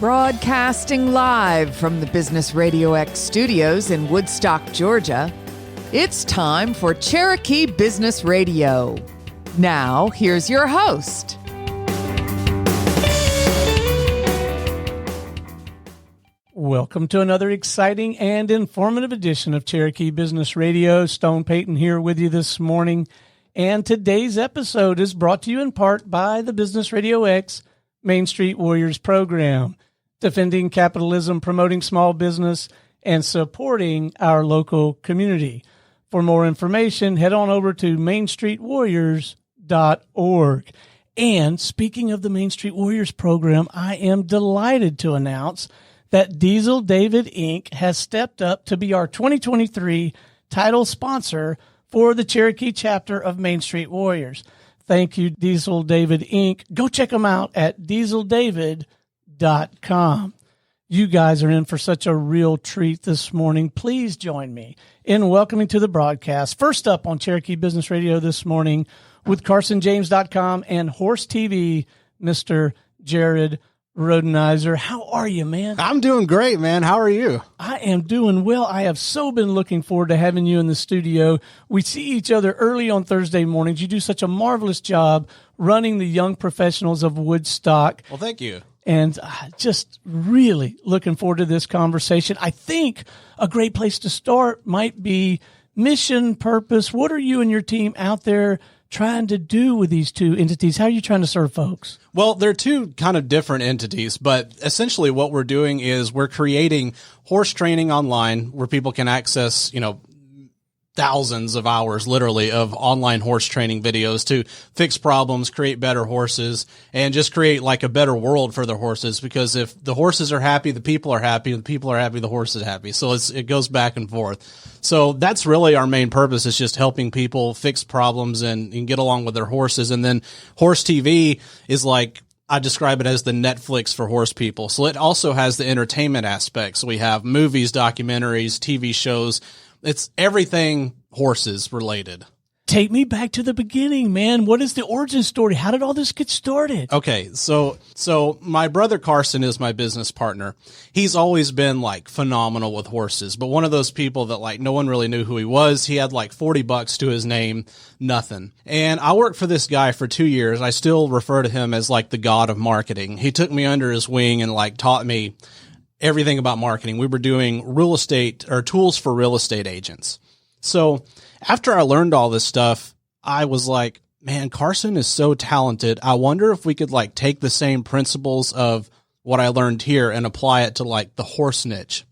Broadcasting live from the Business RadioX studios in Woodstock, Georgia, it's time for Cherokee Business Radio. Now, here's your host. Welcome to another exciting and informative edition of Cherokee Business Radio. Stone Payton here with you this morning. And today's episode is brought to you in part by the Business RadioX Main Street Warriors program, defending capitalism, promoting small business, and supporting our local community. For more information, head on over to mainstreetwarriors.org. And speaking of the Main Street Warriors program, I am delighted to announce that Diesel David Inc. has stepped up to be our 2023 title sponsor for the Cherokee chapter of Main Street Warriors. Thank you, Diesel David Inc. Go check them out at dieseldavid.com. You guys are in for such a real treat this morning. Please join me in welcoming to the broadcast. First up on Cherokee Business Radio this morning with CarsonJames.com and Horse TV, Mr. Jared Rhodenizer. How are you, man? I'm doing great, man. How are you? I am doing well. I have so been looking forward to having you in the studio. We see each other early on Thursday mornings. You do such a marvelous job running the young professionals of Woodstock. Well, thank you. And just really looking forward to this conversation. I think a great place to start might be mission, purpose. What are you and your team out there trying to do with these two entities? How are you trying to serve folks? Well, they're two kind of different entities, but essentially what we're doing is we're creating horse training online where people can access, thousands of hours literally of online horse training videos to fix problems, create better horses, and just create like a better world for the horses. Because if the horses are happy, the people are happy, and the people are happy, the horse is happy. So it goes back and forth. So that's really our main purpose, is just helping people fix problems and get along with their horses. And then Horse TV is like, I describe it as the Netflix for horse people. So it also has the entertainment aspect. So we have movies, documentaries, TV shows. It's everything horses related. Take me back to the beginning, man. What is the origin story? How did all this get started? Okay, so my brother Carson is my business partner. He's always been like phenomenal with horses, but one of those people that like no one really knew who he was. He had like $40 to his name, nothing. And I worked for this guy for 2 years. I still refer to him as like the god of marketing. He took me under his wing and like taught me everything about marketing. We were doing real estate or tools for real estate agents. So after I learned all this stuff, I was like, man, Carson is so talented. I wonder if we could like take the same principles of what I learned here and apply it to like the horse niche.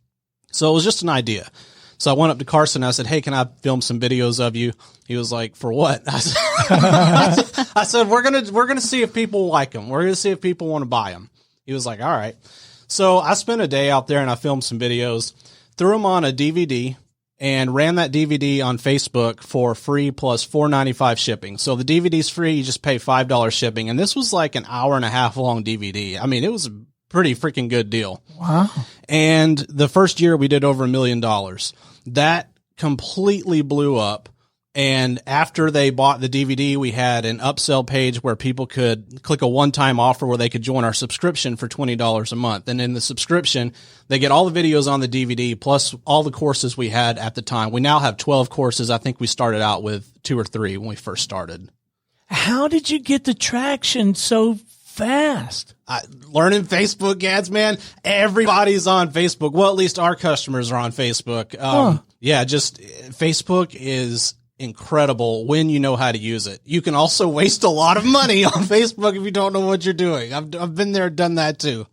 So it was just an idea. So I went up to Carson and I said, hey, can I film some videos of you? He was like, for what? I said, we're going to see if people like them. We're going to see if people want to buy them. He was like, all right. So I spent a day out there and I filmed some videos, threw them on a DVD, and ran that DVD on Facebook for free plus $4.95 shipping. So the DVD's free, you just pay $5 shipping. And this was like an hour and a half long DVD. I mean, it was a pretty freaking good deal. Wow. And the first year we did over $1 million. That completely blew up. And after they bought the DVD, we had an upsell page where people could click a one-time offer where they could join our subscription for $20 a month. And in the subscription, they get all the videos on the DVD plus all the courses we had at the time. We now have 12 courses. I think we started out with 2 or 3 when we first started. How did you get the traction so fast? Learning Facebook ads, man. Everybody's on Facebook. Well, at least our customers are on Facebook. Yeah, just Facebook is incredible when you know how to use it. You can also waste a lot of money on Facebook if you don't know what you're doing. I've been there, done that too.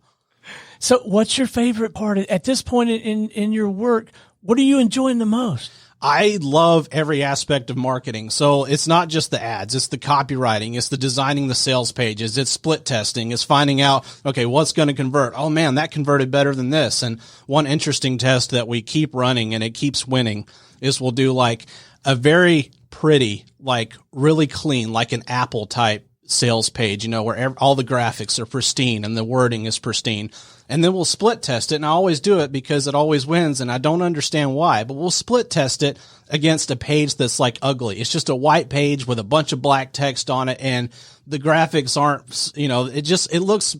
So what's your favorite part at this point in your work? What are you enjoying the most? I love every aspect of marketing. So it's not just the ads, it's the copywriting, it's the designing the sales pages, it's split testing, it's finding out, okay, what's going to convert? Oh man, that converted better than this. And one interesting test that we keep running and it keeps winning is we'll do like a very pretty, like really clean, like an Apple type sales page, where all the graphics are pristine and the wording is pristine. And then we'll split test it. And I always do it because it always wins. And I don't understand why, but we'll split test it against a page that's like ugly. It's just a white page with a bunch of black text on it. And the graphics aren't, it looks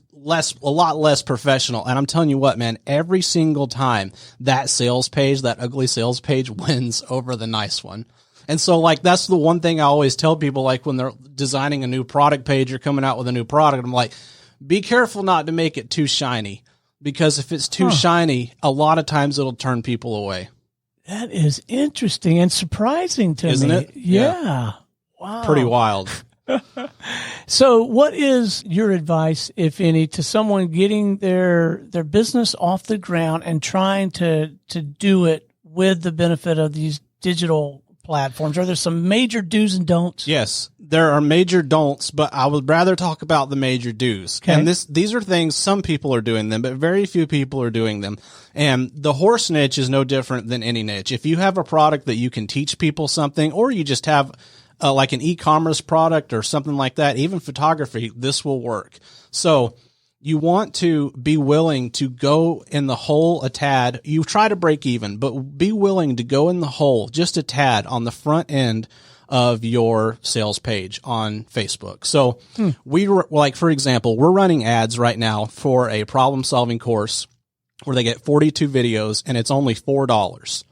a lot less professional. And I'm telling you what, man, every single time that ugly sales page wins over the nice one. And so like, that's the one thing I always tell people, like when they're designing a new product page or coming out with a new product, I'm like, be careful not to make it too shiny, because if it's too shiny, a lot of times it'll turn people away. That is interesting and surprising to me. Isn't it? Yeah. Wow. Pretty wild. So what is your advice, if any, to someone getting their business off the ground and trying to do it with the benefit of these digital platforms? Are there some major do's and don'ts? Yes, there are major don'ts, but I would rather talk about the major do's. Okay. And these are things, some people are doing them, but very few people are doing them. And the horse niche is no different than any niche. If you have a product that you can teach people something, or you just have like an e-commerce product or something like that, even photography, this will work. So you want to be willing to go in the hole a tad. You try to break even, but be willing to go in the hole just a tad on the front end of your sales page on Facebook. So for example, we're running ads right now for a problem solving course where they get 42 videos and it's only $4.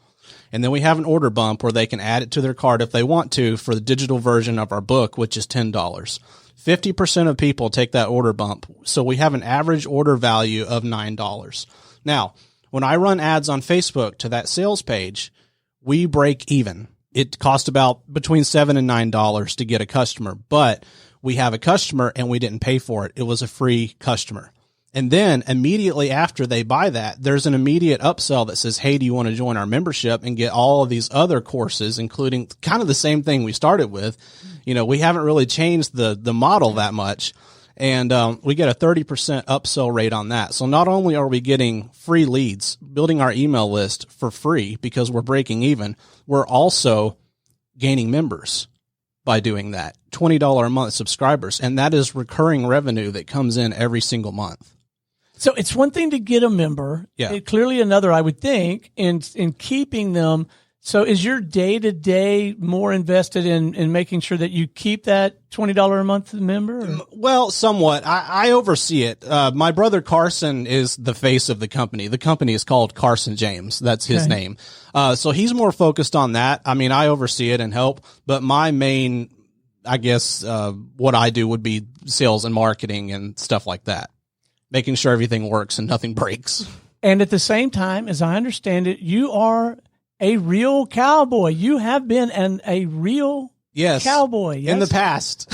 And then we have an order bump where they can add it to their cart if they want to for the digital version of our book, which is $10. 50% of people take that order bump. So we have an average order value of $9. Now, when I run ads on Facebook to that sales page, we break even. It costs about between $7 and $9 to get a customer, but we have a customer and we didn't pay for it. It was a free customer. And then immediately after they buy that, there's an immediate upsell that says, hey, do you want to join our membership and get all of these other courses, including kind of the same thing we started with? We haven't really changed the model that much. And we get a 30% upsell rate on that. So not only are we getting free leads, building our email list for free because we're breaking even, we're also gaining members by doing that. $20 a month subscribers. And that is recurring revenue that comes in every single month. So it's one thing to get a member. Yeah. Clearly another, I would think, in keeping them. So is your day-to-day more invested in making sure that you keep that $20 a month member? Or? Well, somewhat. I oversee it. My brother Carson is the face of the company. The company is called Carson James. That's his name. So he's more focused on that. I mean, I oversee it and help, but my main, I guess, what I do would be sales and marketing and stuff like that. Making sure everything works and nothing breaks. And at the same time, as I understand it, you are a real cowboy. You have been a real cowboy. Yes? In the past.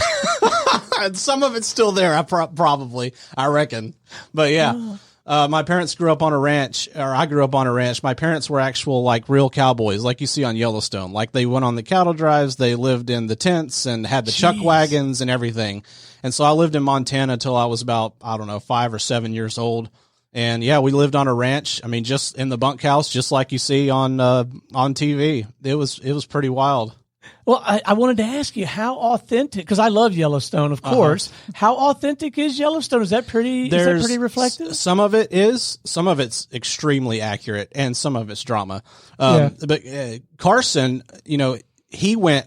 And some of it's still there, I reckon. But yeah, my parents grew up on a ranch, or I grew up on a ranch. My parents were actual, like, real cowboys, like you see on Yellowstone. Like, they went on the cattle drives, they lived in the tents and had the chuck wagons and everything. And so I lived in Montana till I was about, 5 or 7 years old. And yeah, we lived on a ranch. I mean, just in the bunkhouse, just like you see on TV. It was pretty wild. Well, I wanted to ask you how authentic, because I love Yellowstone, of course. How authentic is Yellowstone? Is that pretty reflective? Some of it is. Some of it's extremely accurate, and some of it's drama. But Carson, he went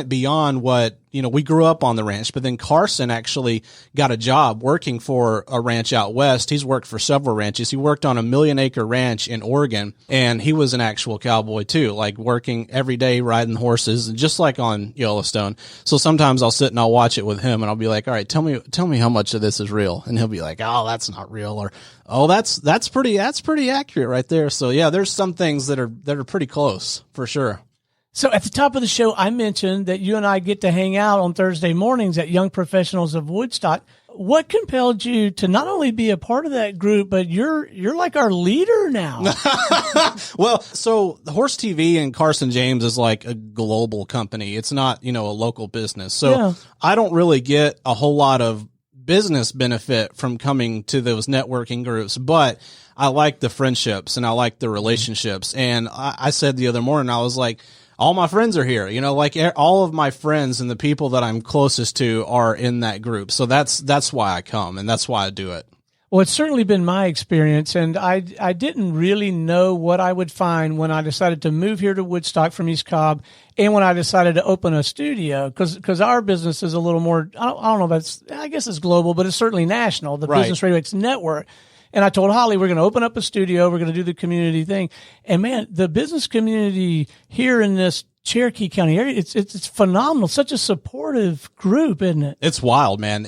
beyond what, we grew up on the ranch, but then Carson actually got a job working for a ranch out west. He's worked for several ranches. He worked on a 1 million acre ranch in Oregon, and he was an actual cowboy too, like working every day, riding horses, and just like on Yellowstone. So sometimes I'll sit and I'll watch it with him, and I'll be like, all right, tell me how much of this is real. And he'll be like, oh, that's not real. Or, oh, that's pretty accurate right there. So yeah, there's some things that are pretty close for sure. So at the top of the show, I mentioned that you and I get to hang out on Thursday mornings at Young Professionals of Woodstock. What compelled you to not only be a part of that group, but you're like our leader now? Well, so the Horse TV and Carson James is like a global company. It's not, a local business. So I don't really get a whole lot of business benefit from coming to those networking groups, but I like the friendships and I like the relationships. And I said the other morning, I was like, all my friends are here. You know, like all of my friends and the people that I'm closest to are in that group. So that's why I come, and that's why I do it. Well, it's certainly been my experience, and I didn't really know what I would find when I decided to move here to Woodstock from East Cobb, and when I decided to open a studio, because our business is a little more, I don't know if it's, I guess it's global, but it's certainly national, the Right. Business RadioX Network. And I told Holly, we're going to open up a studio, we're going to do the community thing. And man, the business community here in this Cherokee County area, it's phenomenal. Such a supportive group, isn't it? It's wild, man.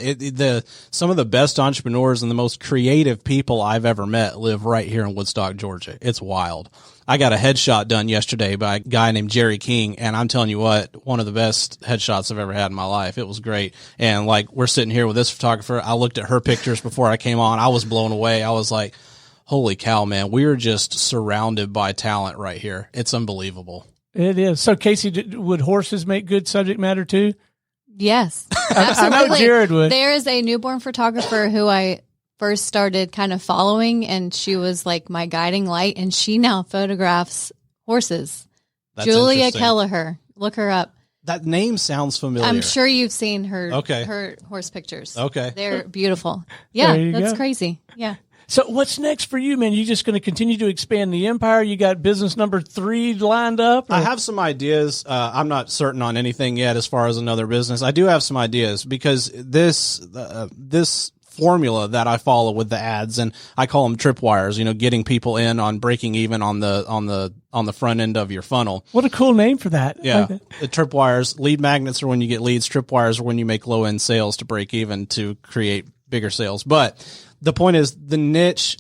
Some of the best entrepreneurs and the most creative people I've ever met live right here in Woodstock, Georgia. It's wild. I got a headshot done yesterday by a guy named Jerry King, and I'm telling you what, one of the best headshots I've ever had in my life. It was great. And like, we're sitting here with this photographer. I looked at her pictures before I came on. I was blown away. I was like, holy cow, man. We are just surrounded by talent right here. It's unbelievable. It is. So, Casey, would horses make good subject matter too? Yes, I absolutely. know Jared would. There is a newborn photographer who I first started kind of following, and she was like my guiding light, and she now photographs horses. That's Julia interesting. Kelleher. Look her up. That name sounds familiar. I'm sure you've seen her Okay. her horse pictures. Okay. They're beautiful. Yeah, There you that's go. crazy. Yeah. So what's next for you, man? You just going to continue to expand the empire? You got business number 3 lined up? Or? I have some ideas. I'm not certain on anything yet as far as another business. I do have some ideas because this formula that I follow with the ads, and I call them tripwires, you know, getting people in on breaking even on the front end of your funnel. What a cool name for that. Yeah. Okay. The tripwires, lead magnets are when you get leads. Tripwires are when you make low end sales to break even to create bigger sales. But the point is the niche,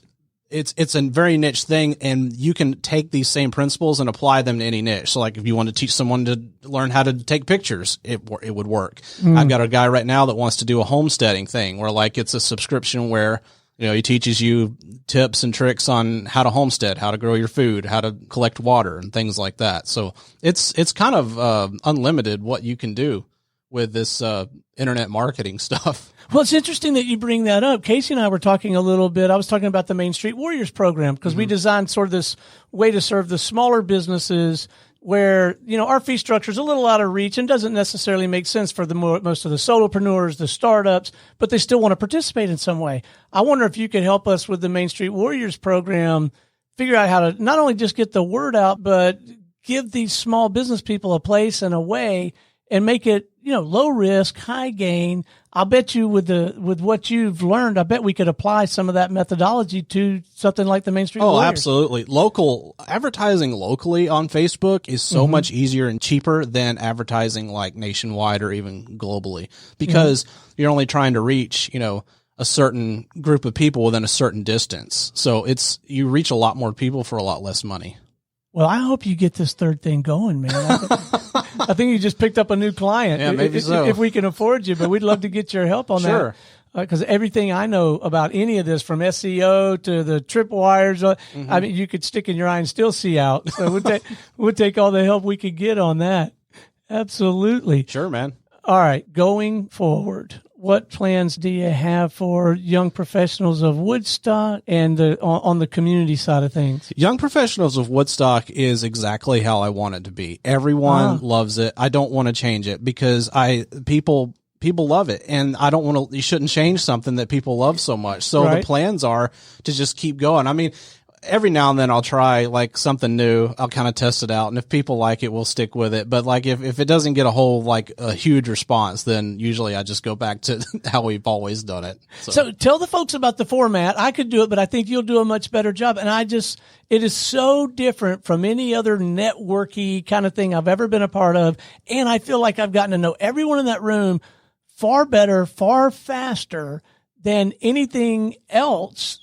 it's a very niche thing, and you can take these same principles and apply them to any niche. So like if you want to teach someone to learn how to take pictures, it would work. I've got a guy right now that wants to do a homesteading thing where like it's a subscription where, you know, he teaches you tips and tricks on how to homestead, how to grow your food, how to collect water and things like that. So it's kind of unlimited what you can do with this internet marketing stuff. Well, it's interesting that you bring that up. Casey and I were talking a little bit. I was talking about the Main Street Warriors program because we designed sort of this way to serve the smaller businesses where, you know, our fee structure is a little out of reach and doesn't necessarily make sense for most of the solopreneurs, the startups, but they still want to participate in some way. I wonder if you could help us with the Main Street Warriors program, figure out how to not only just get the word out, but give these small business people a place and a way and make it, you know, low risk, high gain. I'll bet you with what you've learned, I bet we could apply some of that methodology to something like the Main Street Oh, Warriors. absolutely. Advertising locally on Facebook is so much easier and cheaper than advertising like nationwide or even globally because you're only trying to reach, you know, a certain group of people within a certain distance. So you reach a lot more people for a lot less money. Well, I hope you get this third thing going, man. I think you just picked up a new client. Yeah, maybe so. If we can afford you, but we'd love to get your help on Sure. that. Because everything I know about any of this, from SEO to the tripwires, I mean, you could stick in your eye and still see out. So we'll take all the help we could get on that. Absolutely. Sure, man. All right, going forward, what plans do you have for young professionals of Woodstock and on the community side of things? Young Professionals of Woodstock is exactly how I want it to be. Everyone loves it. I don't want to change it because people love it, and I don't want to. You shouldn't change something that people love so much. So Right. the plans are to just keep going. I mean, every now and then I'll try like something new. I'll kind of test it out, and if people like it, we'll stick with it. But like if it doesn't get a huge response, then usually I just go back to how we've always done it. So tell the folks about the format. I could do it, but I think you'll do a much better job. And it is so different from any other networky kind of thing I've ever been a part of. And I feel like I've gotten to know everyone in that room far better, far faster than anything else,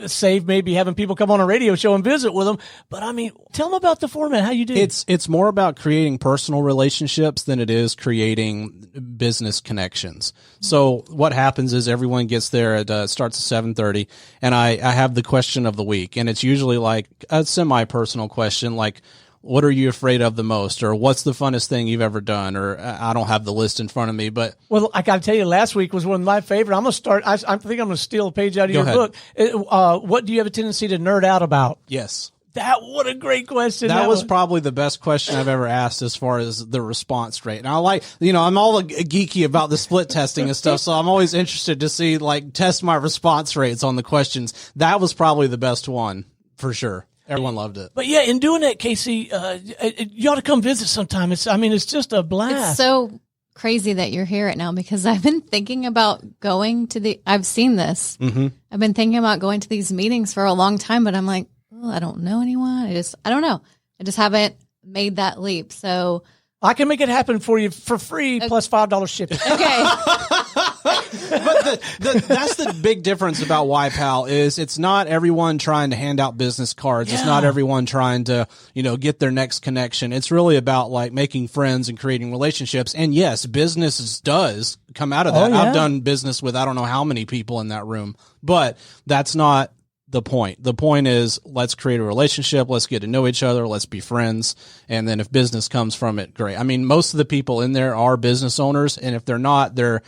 save maybe having people come on a radio show and visit with them. But I mean, tell them about the format, how you do it. It's more about creating personal relationships than it is creating business connections. So what happens is everyone gets there at starts at 7:30, and I have the question of the week, and it's usually like a semi-personal question like, what are you afraid of the most? Or what's the funnest thing you've ever done? Or I don't have the list in front of me, but. Well, I got to tell you, last week was one of my favorite. I'm going to start, I think I'm going to steal a page out of your ahead. book. What do you have a tendency to nerd out about? Yes. What a great question. That was probably the best question I've ever asked as far as the response rate. And I like, I'm all geeky about the split testing and stuff, so I'm always interested to see, test my response rates on the questions. That was probably the best one, for sure. Everyone loved it. But yeah, in doing that, Casey, you ought to come visit sometime. It's just a blast. It's so crazy that you're here right now because I've been thinking about going to I've seen this. Mm-hmm. I've been thinking about going to these meetings for a long time, but I'm like, I don't know anyone. I don't know. I just haven't made that leap. So I can make it happen for you for free plus $5 shipping. Okay. But that's the big difference about YPAL is it's not everyone trying to hand out business cards. Yeah. It's not everyone trying to, get their next connection. It's really about making friends and creating relationships. And yes, business does come out of that. Oh, yeah. I've done business with I don't know how many people in that room, but that's not the point. The point is let's create a relationship. Let's get to know each other. Let's be friends. And then if business comes from it, great. I mean, most of the people in there are business owners. And if they're not, they're,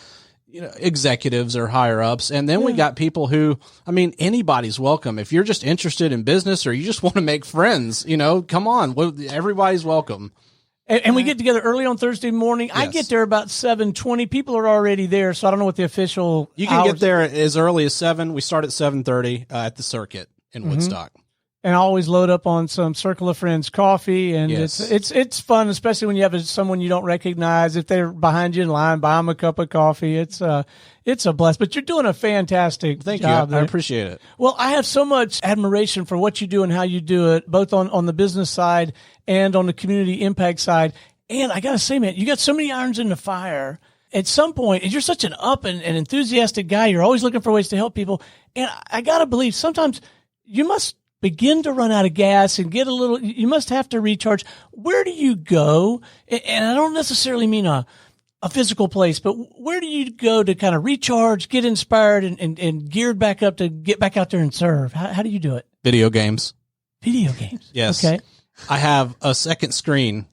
executives or higher ups. And then we got people who, anybody's welcome. If you're just interested in business or you just want to make friends, come on. Everybody's welcome. And we get together early on Thursday morning. Yes. I get there about 7:20. People are already there, so I don't know what the official You can hours. Get there as early as 7. We start at 7:30 at the circuit in Woodstock. And I always load up on some Circle of Friends coffee, and yes. it's fun, especially when you have someone you don't recognize. If they're behind you in line, buy them a cup of coffee. It's a blast. But you're doing a fantastic Thank job you. there. I appreciate it. Well, I have so much admiration for what you do and how you do it, both on the business side and on the community impact side. And I got to say, man, you got so many irons in the fire. At some point, you're such an up and enthusiastic guy. You're always looking for ways to help people. And I got to believe sometimes you must begin to run out of gas and you must have to recharge. Where do you go? And I don't necessarily mean a physical place, but where do you go to kind of recharge, get inspired and geared back up to get back out there and serve? How do you do it? Video games. Video games. Yes. Okay. I have a second screen.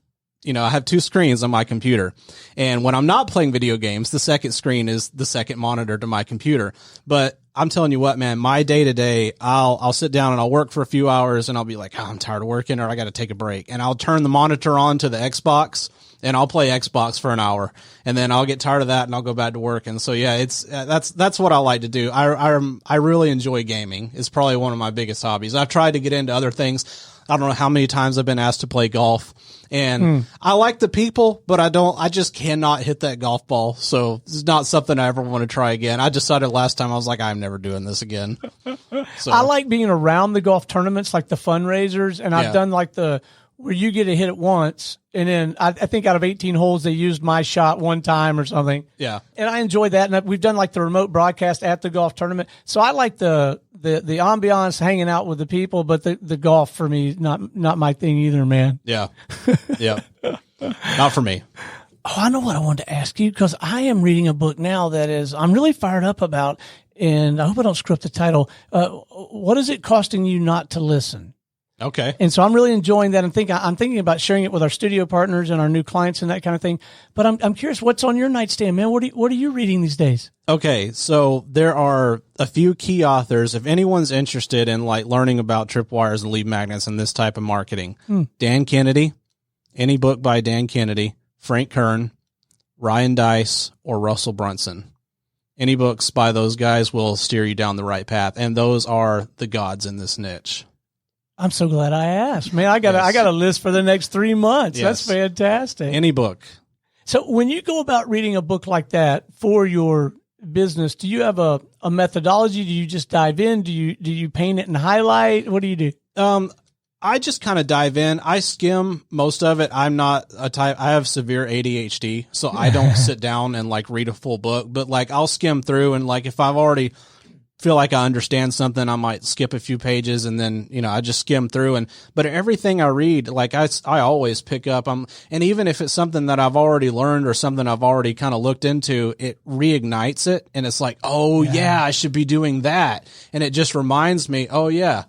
I have 2 screens on my computer. And when I'm not playing video games, the second screen is the second monitor to my computer. But I'm telling you what, man, my day to day, I'll sit down and I'll work for a few hours and I'll be like, I'm tired of working or I got to take a break. And I'll turn the monitor on to the Xbox and I'll play Xbox for an hour and then I'll get tired of that and I'll go back to work. And so, yeah, it's, that's what I like to do. I really enjoy gaming. It's probably one of my biggest hobbies. I've tried to get into other things. I don't know how many times I've been asked to play golf. And I like the people, but I just cannot hit that golf ball. So it's not something I ever want to try again. I decided last time I was like, I'm never doing this again. So I like being around the golf tournaments, like the fundraisers. And I've done where you get a hit at once. And then I think out of 18 holes, they used my shot one time or something. Yeah. And I enjoyed that. And we've done the remote broadcast at the golf tournament. So I like the ambiance, hanging out with the people, but the golf for me is not my thing either, man. Yeah. Yeah. Not for me. Oh, I know what I wanted to ask you because I am reading a book now I'm really fired up about, and I hope I don't screw up the title. What is it costing you not to listen? Okay. And so I'm really enjoying that. I'm thinking about sharing it with our studio partners and our new clients and that kind of thing. But I'm curious, what's on your nightstand, man? What are you reading these days? Okay. So there are a few key authors. If anyone's interested in learning about tripwires and lead magnets and this type of marketing, Dan Kennedy, any book by Dan Kennedy, Frank Kern, Ryan Dice, or Russell Brunson. Any books by those guys will steer you down the right path. And those are the gods in this niche. I'm so glad I asked, man. I got a list for the next 3 months. Yes. That's fantastic. Any book. So when you go about reading a book like that for your business, do you have a methodology? Do you just dive in? Do you paint it and highlight? What do you do? I just kind of dive in. I skim most of it. I'm not a type. I have severe ADHD, so I don't sit down and read a full book. But I'll skim through and if I've already feel like I understand something, I might skip a few pages and then, I just skim through but everything I read, I always pick up, and even if it's something that I've already learned or something I've already kind of looked into, it reignites it. And it's yeah, I should be doing that. And it just reminds me, oh yeah,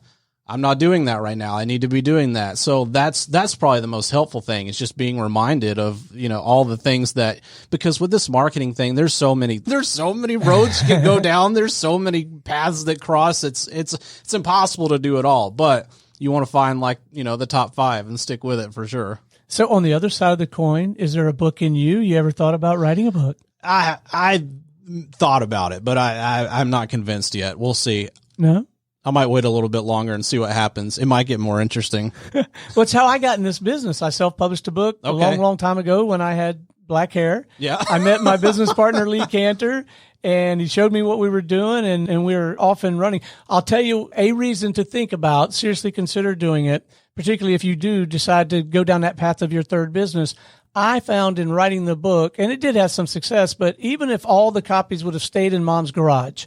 I'm not doing that right now. I need to be doing that. So that's probably the most helpful thing is just being reminded of, all the things because with this marketing thing, there's so many roads you can go down. There's so many paths that cross. It's impossible to do it all. But you want to find like, the top 5 and stick with it for sure. So on the other side of the coin, is there a book in you? You ever thought about writing a book? I thought about it, but I'm not convinced yet. We'll see. No? I might wait a little bit longer and see what happens. It might get more interesting. Well, it's how I got in this business. I self-published a book a long, long time ago when I had black hair. Yeah. I met my business partner, Lee Cantor, and he showed me what we were doing, and we were off and running. I'll tell you a reason to think about, seriously consider doing it, particularly if you do decide to go down that path of your third business. I found in writing the book, and it did have some success, but even if all the copies would have stayed in Mom's garage,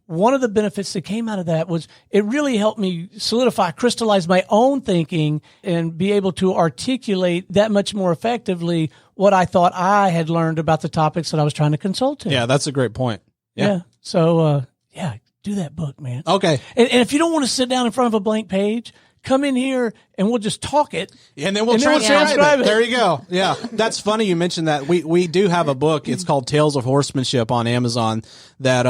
one of the benefits that came out of that was it really helped me solidify, crystallize my own thinking and be able to articulate that much more effectively what I thought I had learned about the topics that I was trying to consult in. Yeah, that's a great point. Yeah. So, do that book, man. Okay. And if you don't want to sit down in front of a blank page, come in here and we'll just talk it. And then we'll transcribe it. There you go. Yeah. That's funny you mentioned that. We do have a book. It's called Tales of Horsemanship on Amazon that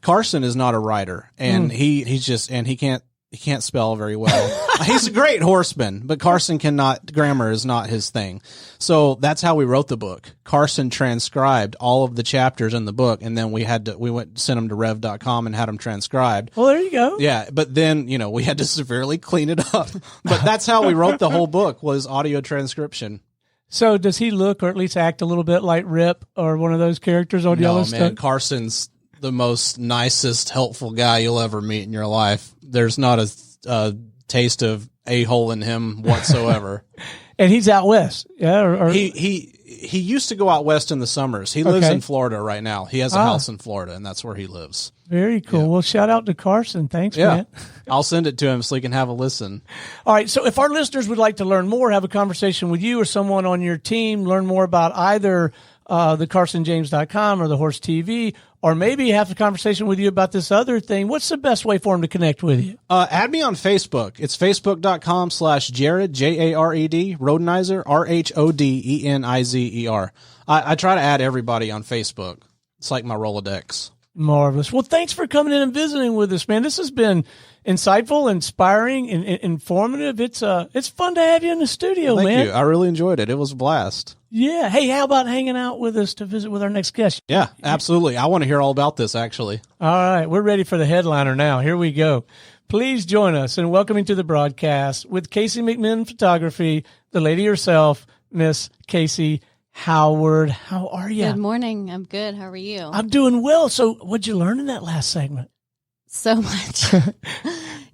Carson is not a writer, and he can't spell very well. He's a great horseman, but Carson grammar is not his thing. So that's how we wrote the book. Carson transcribed all of the chapters in the book, and then we sent them to rev.com and had them transcribed. Well, there you go. Yeah, but then, we had to severely clean it up. But that's how we wrote the whole book, was audio transcription. So does he look or at least act a little bit like Rip or one of those characters on Yellowstone? No, man, Carson's the most nicest, helpful guy you'll ever meet in your life. There's not a taste of a-hole in him whatsoever. And he's out west. Yeah. Or he used to go out west in the summers. He lives in Florida right now. He has a house in Florida, and that's where he lives. Very cool. Yeah. Well, shout out to Carson. Thanks, man. I'll send it to him so he can have a listen. All right. So if our listeners would like to learn more, have a conversation with you or someone on your team, learn more about either the CarsonJames.com or the Horse TV, or maybe have a conversation with you about this other thing, what's the best way for them to connect with you? Add me on Facebook. It's facebook.com/Jared, Jared, Rhodenizer, Rhodenizer. I try to add everybody on Facebook. It's like my Rolodex. Marvelous. Well, thanks for coming in and visiting with us, man. This has been insightful, inspiring, and informative. It's fun to have you in the studio, man. Thank you. I really enjoyed it. It was a blast. Yeah. Hey, how about hanging out with us to visit with our next guest? Yeah, absolutely. I want to hear all about this, actually. All right. We're ready for the headliner now. Here we go. Please join us in welcoming to the broadcast with Casey McMinn Photography, the lady herself, Miss Casey Howard. How are you? Good morning. I'm good. How are you? I'm doing well. So what'd you learn in that last segment? So much.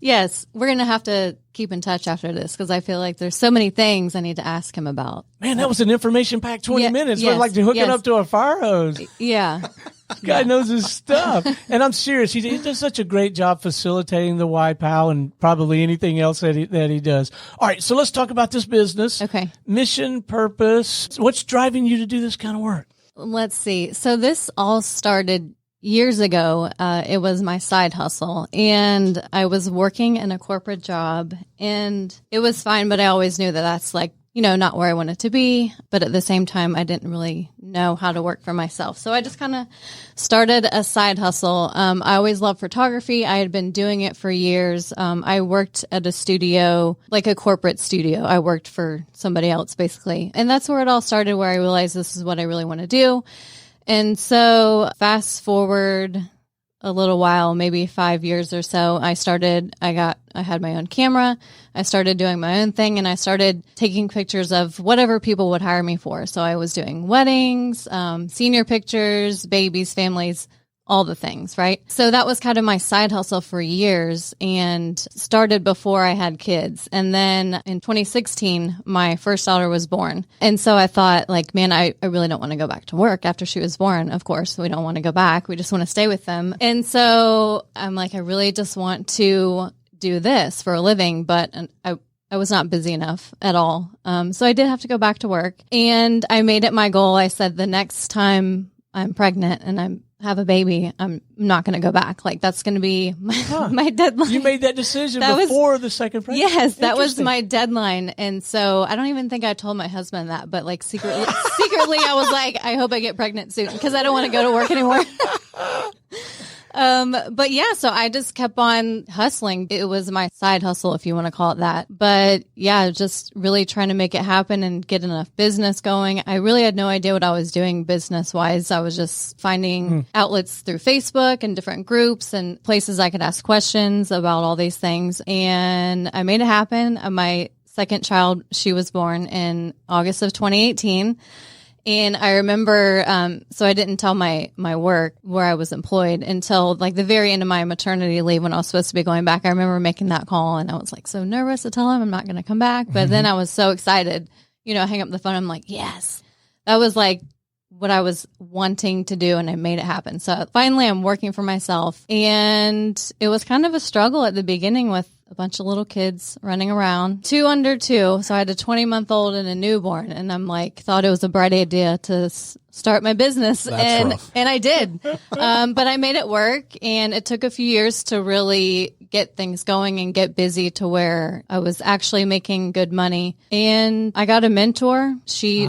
Yes, we're going to have to keep in touch after this because I feel like there's so many things I need to ask him about. Man, that was an information-packed 20 minutes. Yes, like hooking up to a fire hose. Yeah. This guy knows his stuff. And I'm serious. He does such a great job facilitating the YPOW and probably anything else that he does. All right, so let's talk about this business. Okay. Mission, purpose. What's driving you to do this kind of work? Let's see. So this all started years ago. It was my side hustle, and I was working in a corporate job, and it was fine, but I always knew that that's like, not where I wanted to be. But at the same time, I didn't really know how to work for myself. So I just kind of started a side hustle. I always loved photography. I had been doing it for years. I worked at a studio, like a corporate studio. I worked for somebody else, basically. And that's where it all started, where I realized this is what I really want to do. And so fast forward a little while, maybe 5 years or so, I had my own camera. I started doing my own thing, and I started taking pictures of whatever people would hire me for. So I was doing weddings, senior pictures, babies, families, all the things, right? So that was kind of my side hustle for years and started before I had kids. And then in 2016, my first daughter was born. And so I thought, like, man, I really don't want to go back to work after she was born. Of course, we don't want to go back. We just want to stay with them. And so I'm like, I really just want to do this for a living, but I was not busy enough at all. So I did have to go back to work, and I made it my goal. I said, the next time I'm pregnant and I have a baby, I'm not going to go back. Like, that's going to be my deadline. You made that decision before the second pregnancy? Yes, that was my deadline. And so I don't even think I told my husband that, but like secretly I was like, I hope I get pregnant soon because I don't want to go to work anymore. But yeah, so I just kept on hustling. It was my side hustle, if you want to call it that. But yeah, just really trying to make it happen and get enough business going. I really had no idea what I was doing business wise. I was just finding outlets through Facebook and different groups and places I could ask questions about all these things. And I made it happen. My second child, she was born in August of 2018. And I remember, so I didn't tell my work where I was employed until like the very end of my maternity leave when I was supposed to be going back. I remember making that call and I was like so nervous to tell him I'm not going to come back. But then I was so excited, I hang up the phone. I'm like, yes, that was like what I was wanting to do. And I made it happen. So finally I'm working for myself, and it was kind of a struggle at the beginning with a bunch of little kids running around, 2 under 2. So I had a 20-month-old and a newborn, and I'm like, thought it was a bright idea to start my business. And I did. But I made it work, and it took a few years to really get things going and get busy to where I was actually making good money. And I got a mentor. She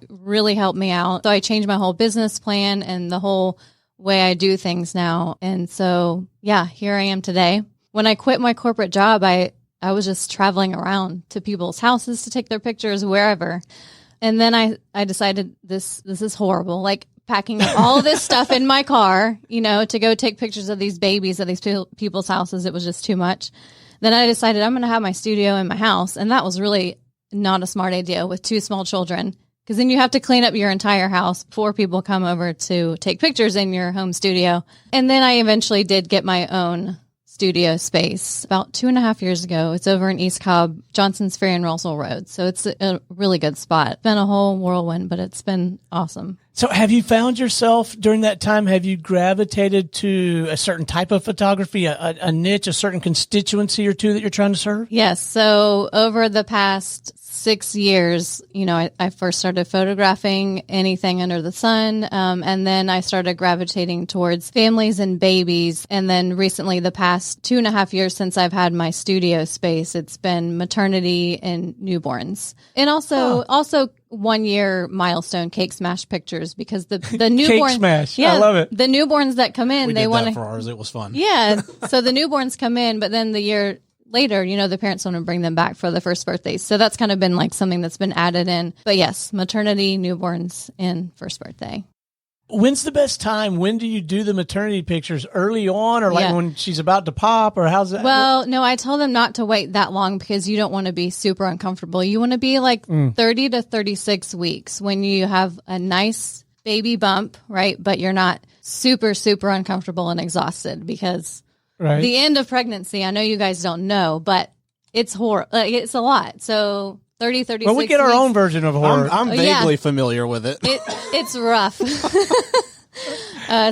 really helped me out. So I changed my whole business plan and the whole way I do things now. And so, yeah, here I am today. When I quit my corporate job, I was just traveling around to people's houses to take their pictures wherever. And then I decided this is horrible. Like packing up all this stuff in my car, to go take pictures of these babies at these people's houses. It was just too much. Then I decided I'm going to have my studio in my house. And that was really not a smart idea with 2 small children, because then you have to clean up your entire house before people come over to take pictures in your home studio. And then I eventually did get my own studio space about 2.5 years ago. It's over in East Cobb, Johnson's Ferry and Russell Road. So it's a really good spot. It's been a whole whirlwind, but it's been awesome. So have you found yourself during that time, have you gravitated to a certain type of photography, a niche, a certain constituency or two that you're trying to serve? Yes. So over the past 6 years, I first started photographing anything under the sun. And then I started gravitating towards families and babies. And then recently, the past 2.5 years since I've had my studio space, it's been maternity and newborns. And also 1 year milestone cake smash pictures, because the newborns, cake smash. I love it. The newborns that come in, they want for ours. It was fun. Yeah. So the newborns come in, but then the year later, the parents want to bring them back for the first birthdays. So that's kind of been like something that's been added in. But yes, maternity, newborns, and first birthday. When's the best time? When do you do the maternity pictures? Early on, or like when she's about to pop, or how's that? Well, no, I tell them not to wait that long, because you don't want to be super uncomfortable. You want to be like 30 to 36 weeks when you have a nice baby bump, right? But you're not super, super uncomfortable and exhausted, because the end of pregnancy, I know you guys don't know, but it's horrible. It's a lot. So 30, 36 Well, we get our own version of horror. I'm vaguely familiar with it. It's rough.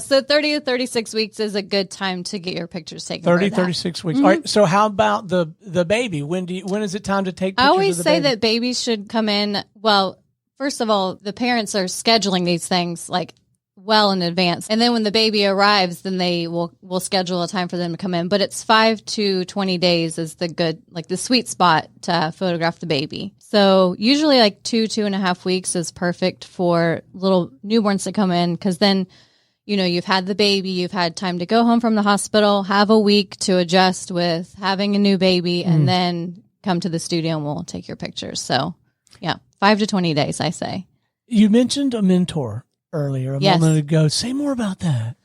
So 30 to 36 weeks is a good time to get your pictures taken. 30, 36 weeks. All right. So how about the baby? When is it time to take pictures I always of the say baby? that babies should come in. Well, first of all, the parents are scheduling these things like well in advance. And then when the baby arrives, then they will schedule a time for them to come in. But it's 5 to 20 days is the good, like the sweet spot to photograph the baby. So usually like 2.5 weeks is perfect for little newborns to come in, because then, you've had the baby, you've had time to go home from the hospital, have a week to adjust with having a new baby, and then come to the studio and we'll take your pictures. So yeah, 5 to 20 days, I say. You mentioned a mentor earlier, a moment ago. Say more about that.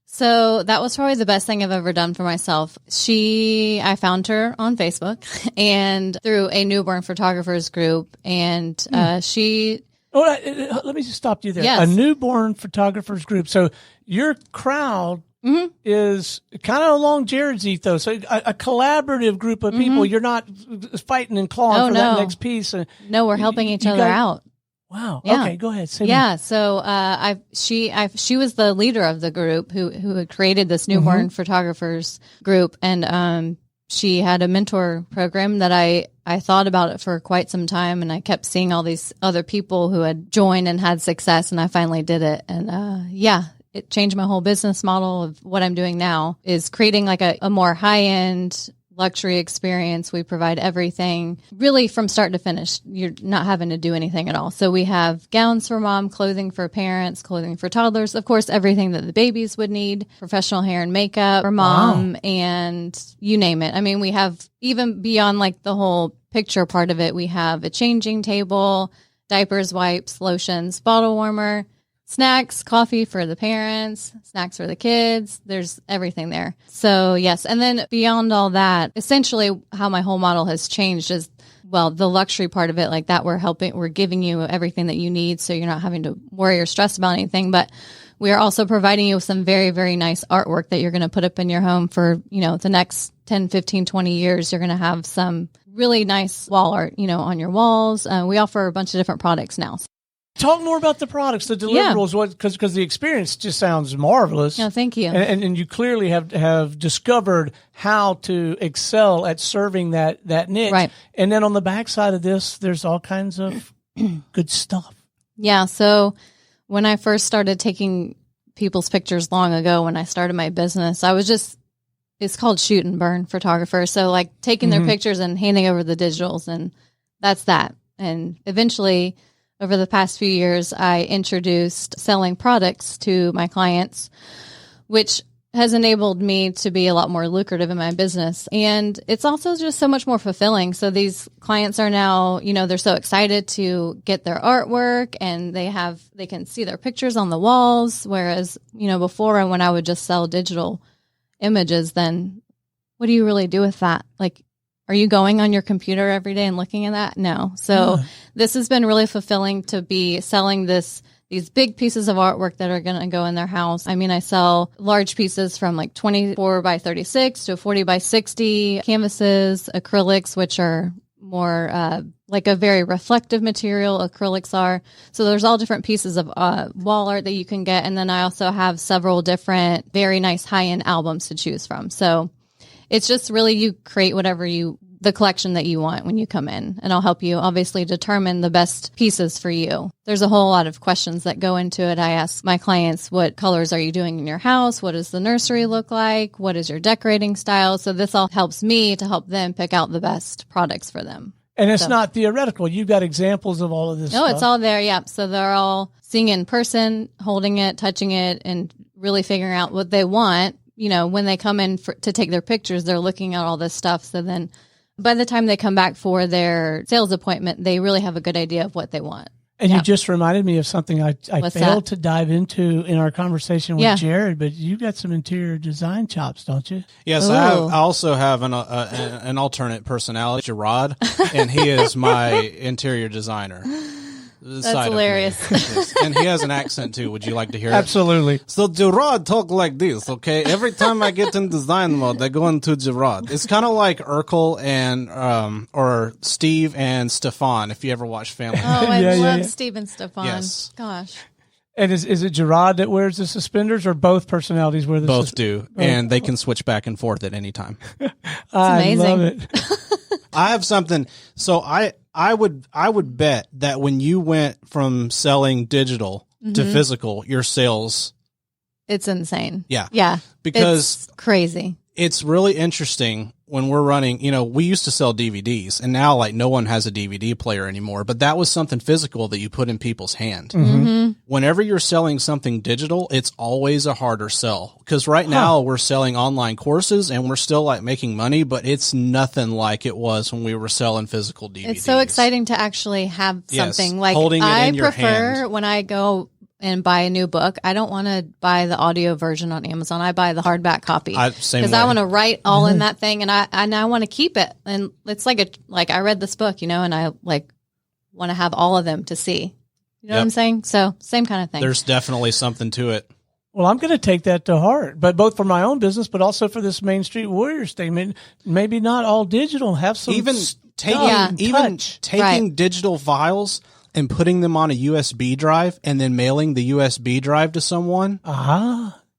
So that was probably the best thing I've ever done for myself. I found her on Facebook and through a newborn photographers group, and she... Oh, let me just stop you there. Yes. A newborn photographers group. So your crowd is kind of along Jared's ethos, so a collaborative group of people. You're not fighting and clawing for that next piece. No, we're helping each other out. Wow. Yeah. Okay, go ahead. Say more. So she was the leader of the group who had created this newborn photographers group, and she had a mentor program that I thought about it for quite some time, and I kept seeing all these other people who had joined and had success, and I finally did it. And it changed my whole business model of what I'm doing now, is creating like a more high-end luxury experience. We provide everything really from start to finish. You're not having to do anything at all. So we have gowns for mom, clothing for parents, clothing for toddlers, of course, everything that the babies would need, professional hair and makeup for mom, and you name it. I mean, we have even beyond like the whole picture part of it, we have a changing table, diapers, wipes, lotions, bottle warmer, snacks, coffee for the parents, snacks for the kids. There's everything there. So yes. And then beyond all that, essentially how my whole model has changed is, well, the luxury part of it, like that, we're giving you everything that you need. So you're not having to worry or stress about anything, but we are also providing you with some very, very nice artwork that you're going to put up in your home for, the next 10, 15, 20 years. You're going to have some really nice wall art, on your walls. We offer a bunch of different products now. Talk more about the products, the deliverables, because the experience just sounds marvelous. No, thank you. And you clearly have discovered how to excel at serving that niche. Right. And then on the backside of this, there's all kinds of good stuff. Yeah. So when I first started taking people's pictures long ago, when I started my business, it's called shoot and burn photographer. So like taking their pictures and handing over the digitals, and that's that. And eventually, over the past few years, I introduced selling products to my clients, which has enabled me to be a lot more lucrative in my business. And it's also just so much more fulfilling. So these clients are now, they're so excited to get their artwork, and they can see their pictures on the walls. Whereas, before, when I would just sell digital images, then what do you really do with that? Like, are you going on your computer every day and looking at that? No. So this has been really fulfilling to be selling these big pieces of artwork that are going to go in their house. I mean, I sell large pieces from like 24 by 36 to 40 by 60 canvases, acrylics, which are more like a very reflective material. Acrylics are. So there's all different pieces of wall art that you can get. And then I also have several different very nice high-end albums to choose from. So it's just really, you create the collection that you want when you come in, and I'll help you obviously determine the best pieces for you. There's a whole lot of questions that go into it. I ask my clients, what colors are you doing in your house? What does the nursery look like? What is your decorating style? So this all helps me to help them pick out the best products for them. And it's not theoretical. You've got examples of all of this stuff. It's all there. Yeah. So they're all seeing it in person, holding it, touching it, and really figuring out what they want. When they come in to take their pictures, they're looking at all this stuff. So then by the time they come back for their sales appointment, they really have a good idea of what they want. And you just reminded me of something I failed to dive into in our conversation with Jared, but you got some interior design chops, don't you? Yes, I also have an alternate personality, Gerard, and he is my interior designer. That's hilarious. And he has an accent too. Would you like to hear it? Absolutely. So Gerard talk like this, okay? Every time I get in design mode, I go into Gerard. It's kind of like Urkel and or Steve and Stefan, if you ever watch Family. Oh, I love Steve and Stefan. Yes. Gosh. And is it Gerard that wears the suspenders, or both personalities wear the Both do, and they can switch back and forth at any time. I amazing. love it. I have something. So I would bet that when you went from selling digital to physical, your sales. It's insane. Yeah. Yeah. Because it's crazy. It's really interesting when we're running, we used to sell DVDs, and now like no one has a DVD player anymore, but that was something physical that you put in people's hand. Whenever you're selling something digital, it's always a harder sell, because right now we're selling online courses and we're still like making money, but it's nothing like it was when we were selling physical DVDs. It's so exciting to actually have something like holding it in your hand. I prefer when I go and buy a new book, I don't want to buy the audio version on Amazon. I buy the hardback copy because I want to write all in that thing, and I want to keep it. And it's like I read this book, and I like want to have all of them to see. You know what I'm saying? So same kind of thing. There's definitely something to it. Well, I'm going to take that to heart, but both for my own business, but also for this Main Street Warriors thing. Maybe not all digital. Have some taking digital files and putting them on a USB drive and then mailing the USB drive to someone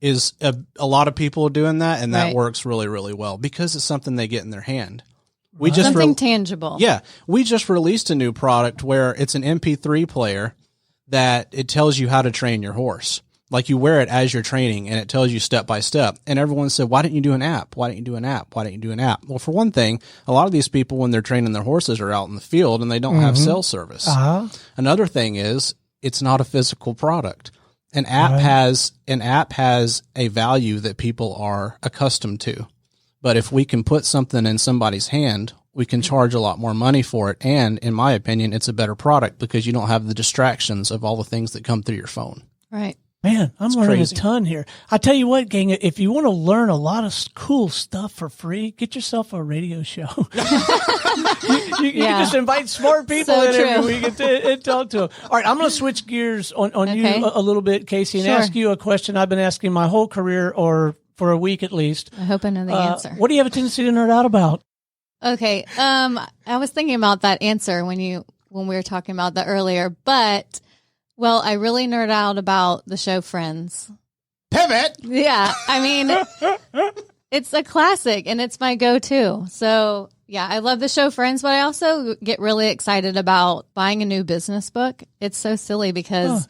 is a lot of people doing that, and that works really, really well because it's something they get in their hand. We just something tangible. Yeah. We just released a new product where it's an MP3 player that it tells you how to train your horse. Like you wear it as you're training and it tells you step by step. And everyone said, why didn't you do an app? Why didn't you do an app? Why didn't you do an app? Well, for one thing, a lot of these people, when they're training their horses, are out in the field and they don't have cell service. Another thing is it's not a physical product. An app has a value that people are accustomed to. But if we can put something in somebody's hand, we can charge a lot more money for it. And in my opinion, it's a better product because you don't have the distractions of all the things that come through your phone. Right. Man, I'm learning a ton here. I tell you what, gang, if you want to learn a lot of cool stuff for free, get yourself a radio show. you can just invite smart people in every week and talk to them. All right, I'm going to switch gears on you a little bit, Casey, and ask you a question I've been asking my whole career, or for a week at least. I hope I know the answer. What do you have a tendency to nerd out about? Okay, I was thinking about that answer when we were talking about that earlier, but... Well, I really nerd out about the show Friends. Pivot! Yeah, I mean, it's a classic, and it's my go-to. So, yeah, I love the show Friends, but I also get really excited about buying a new business book. It's so silly because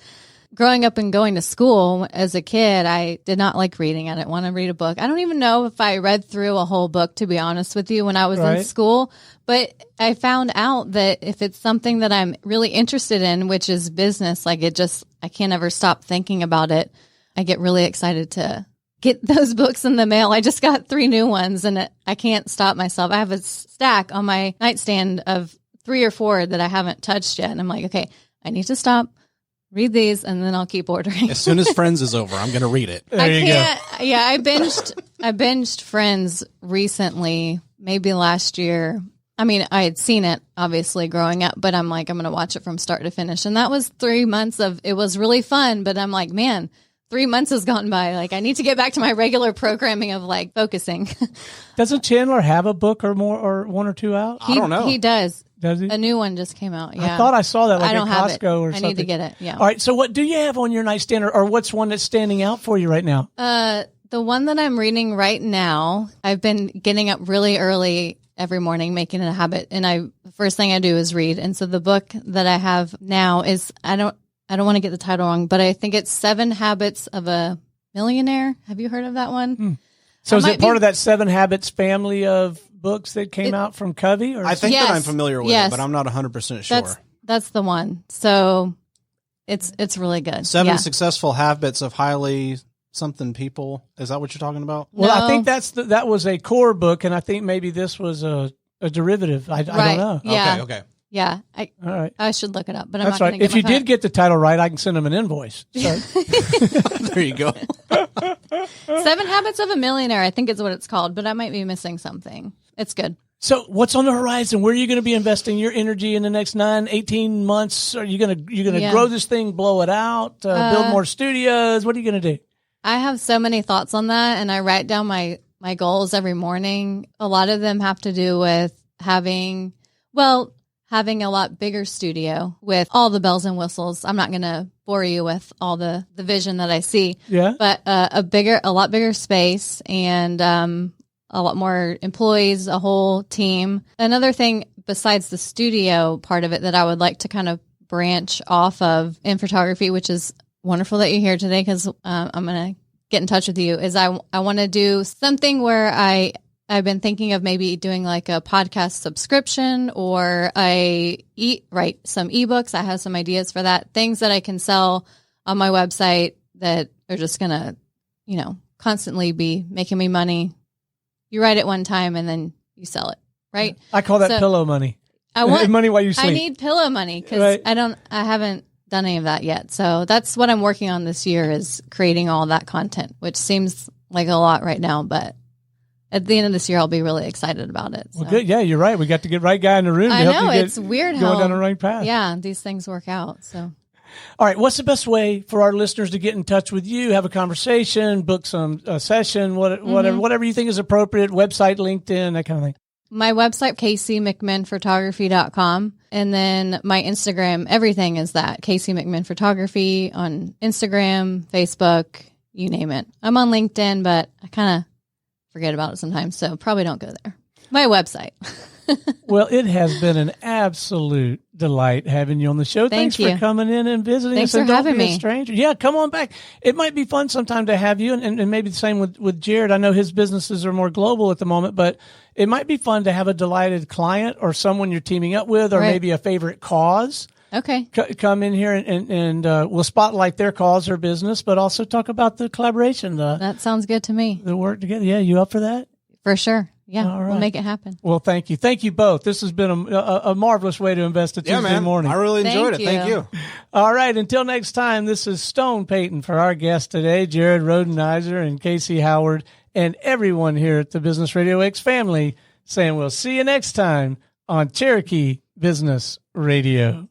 growing up and going to school as a kid, I did not like reading. I didn't want to read a book. I don't even know if I read through a whole book, to be honest with you, when I was in school. But I found out that if it's something that I'm really interested in, which is business, I can't ever stop thinking about it. I get really excited to get those books in the mail. I just got 3 new ones and I can't stop myself. I have a stack on my nightstand of 3 or 4 that I haven't touched yet. And I'm like, okay, I need to stop, read these, and then I'll keep ordering. As soon as Friends is over, I'm going to read it. There you go. Yeah, I binged Friends recently, maybe last year. I mean, I had seen it, obviously, growing up, but I'm like, I'm going to watch it from start to finish. And that was 3 months it was really fun, but I'm like, man, 3 months has gone by. Like, I need to get back to my regular programming of, like, focusing. Doesn't Chandler have a book or more, or 1 or 2 out? I don't know. He does. Does he? A new one just came out, yeah. I thought I saw that, like, I don't at have Costco it. or something. I need to get it, yeah. All right, so what do you have on your nightstand, or what's one that's standing out for you right now? The one that I'm reading right now, I've been getting up really early every morning, making it a habit. And the first thing I do is read. And so the book that I have now is, I don't want to get the title wrong, but I think it's 7 Habits of a Millionaire. Have you heard of that one? So is it part of that 7 Habits family of books that came out from Covey? Or I think that I'm familiar with it, but I'm not 100% sure. That's the one. So it's really good. 7 Successful Habits of Highly Something People. Is that what you're talking about? Well, I think that was a core book, and I think maybe this was a derivative. I don't know. Yeah. Okay. Yeah. All right. I should look it up, but I'm That's not right. going to If you did get the title right, I can send them an invoice. So. There you go. 7 Habits of a Millionaire, I think is what it's called, but I might be missing something. It's good. So what's on the horizon? Where are you going to be investing your energy in the next 9, 18 months? Are you going to grow this thing, blow it out, build more studios? What are you going to do? I have so many thoughts on that, and I write down my goals every morning. A lot of them have to do with having a lot bigger studio with all the bells and whistles. I'm not going to bore you with all the vision that I see. Yeah. But a lot bigger space and a lot more employees, a whole team. Another thing besides the studio part of it that I would like to kind of branch off of in photography, which is wonderful that you're here today because I'm going to get in touch with you, is I want to do something where I've been thinking of maybe doing like a podcast subscription or write some ebooks. I have some ideas for that. Things that I can sell on my website that are just going to, constantly be making me money. You write it one time and then you sell it, right? I call that pillow money. I want money while you sleep. I need pillow money because I haven't done any of that yet. So that's what I'm working on this year is creating all that content, which seems like a lot right now, but at the end of this year, I'll be really excited about it. So. Well, good. Yeah, you're right. We got to get right guy in the room to help you get it's weird going down the right path. Yeah, these things work out. So, all right. What's the best way for our listeners to get in touch with you, have a conversation, book some session, whatever you think is appropriate, website, LinkedIn, that kind of thing? My website, CaseyMcMinnPhotography.com. And then my Instagram, everything is that. Casey McMinn Photography on Instagram, Facebook, you name it. I'm on LinkedIn, but I kind of forget about it sometimes, so probably don't go there. My website. Well, it has been an absolute delight having you on the show. Thanks you for coming in and visiting Thanks us. And for don't having be me. a stranger. Yeah, come on back. It might be fun sometime to have you, and maybe the same with Jared. I know his businesses are more global at the moment, but it might be fun to have a delighted client or someone you're teaming up with, or Right. maybe a favorite cause. Okay. Come in here and we'll spotlight their cause or business, but also talk about the collaboration, That sounds good to me. the work together. Yeah, you up for that? For sure. Yeah. All right. We'll make it happen. Well, thank you. Thank you both. This has been a marvelous way to invest a Tuesday morning. I really enjoyed Thank it. Thank you. you. All right. Until next time, this is Stone Payton for our guest today, Jared Rhodenizer and Casey Howard, and everyone here at the Business Radio X family saying we'll see you next time on Cherokee Business Radio.